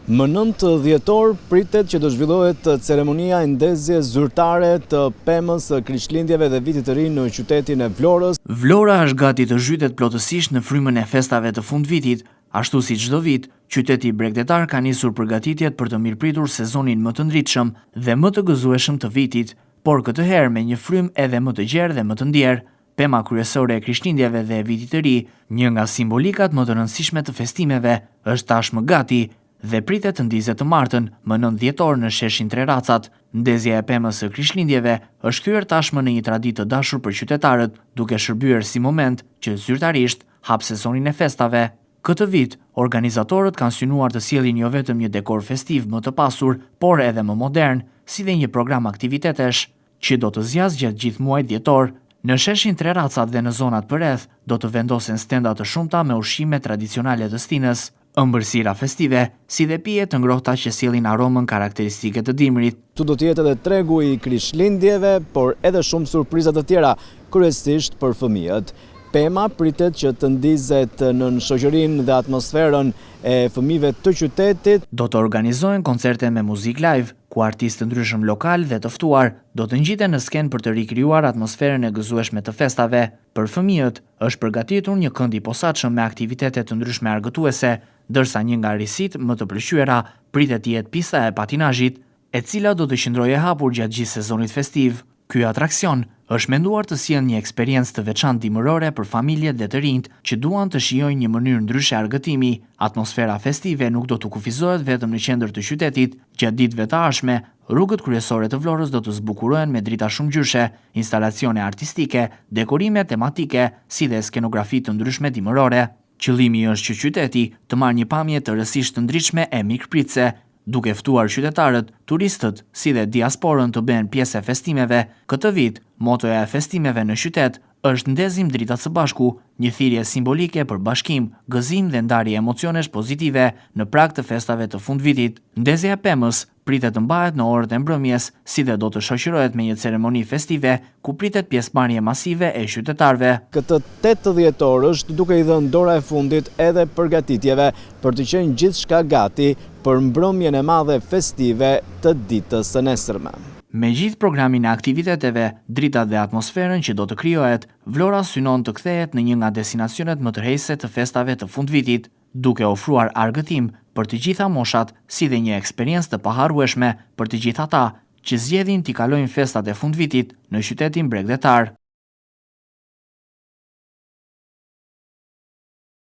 Më 9 dhjetor pritet që do zhvillohet ceremonia e ndezjes zyrtare të pemës së Krishtlindjeve dhe Vitit të Ri në qytetin e Vlorës. Vlora është gati të zhytet plotësisht në frymën e festave të fundvitit. Ashtu si çdo vit, qyteti bregdetar ka nisur përgatitjet për të mirëpritur sezonin më të ndritshëm dhe më të gëzueshëm të vitit, por këtë herë me një frymë edhe më të gjerë dhe më të ndjerë. Pema kryesore e Krishtlindjeve dhe Vitit të Ri, një nga simbolikat më të rëndësishme të festimeve, është tashmë gati dhe pritet të ndizet të martën, më 9 dhjetor në sheshin Tre Racat. Ndezja e pemës së Krishtlindjeve është kthyer tashmë në një traditë të dashur për qytetarët, duke shërbyer si moment që zyrtarisht hap sezonin e festave. Këtë vit, organizatorët kanë synuar të sjellin jo vetëm një dekor festiv më të pasur, por edhe më modern, si dhe një program aktivitetesh që do të zgjasë gjatë gjithë muajit dhjetor. Në sheshin Tre Racat dhe në zonat përreth do të vendosen stenda të shumta me ushqime tradicionale të Stinës, ëmbëlsira festive, si dhe pije të ngrohta që sjellin aromën karakteristike të dimrit. Tu do të jetë edhe tregu i Krishtlindjeve, por edhe shumë surpriza të tjera, kryesisht për fëmijët. Pema pritet që të ndizet në shoqërinë dhe atmosferën e fëmijëve të qytetit. Do të organizohen koncerte me muzikë live, ku artistë të ndryshëm lokal dhe të ftuar do të ngjiten në skenë për të rikrijuar atmosferën e gëzueshme të festave. Për fëmijët është përgatitur një kënd i posaçëm me aktivitete të ndryshme argëtuese, ndërsa një nga risitë më të pëlqyera pritet të jetë pista e patinazhit, e cila do të qëndrojë e hapur gjatë gjithë sezonit festiv. Ky atraksion është menduar të sjellë një eksperiencë të veçantë dimërore për familjet dhe të rinjt që duan të shijojnë një mënyrë ndryshe argëtimi. Atmosfera festive nuk do të kufizohet vetëm në qendër të qytetit. Gjatë ditëve të ardhshme, rrugët kryesore të Vlorës do të zbukurohen me drita shumëgjyshe, instalacione artistike, dekorime tematike, si dhe skenografi të ndryshme dimërore. Qëllimi është që qyteti të marrë një pamje të rësisht të ndritshme e mikpritëse, duke ftuar qytetarët, turistët, si dhe diasporën të bëhen pjesë e festimeve. Këtë vit, motoja e festimeve në qytet është ndezim dritat së bashku, një thirrje simbolike për bashkim, gëzim dhe ndarje emocionesh pozitive në prag të festave të fundvitit. Ndezja e pemës pritet të mbahet në orët e mbrëmjes, si dhe do të shoqërohet me një ceremoni festive ku pritet pjesëmarrje masive e qytetarëve. Këtë 8 dhjetor është duke i dhënë dora e fundit edhe përgatitjeve për të qenë gjithçka gati për mbrëmjen e madhe festive të ditës së nesërme. Me gjithë programin e aktiviteteve, dritat dhe atmosferën që do të krijohet, Vlora synon të kthehet në një nga destinacionet më tërheqëse të festave të fundvitit, duke ofruar argëtim për të gjitha moshat, si dhe një eksperiencë të paharrueshme për të gjithë ata që zgjedhin t'i kalojnë festat e fundvitit në qytetin bregdetar.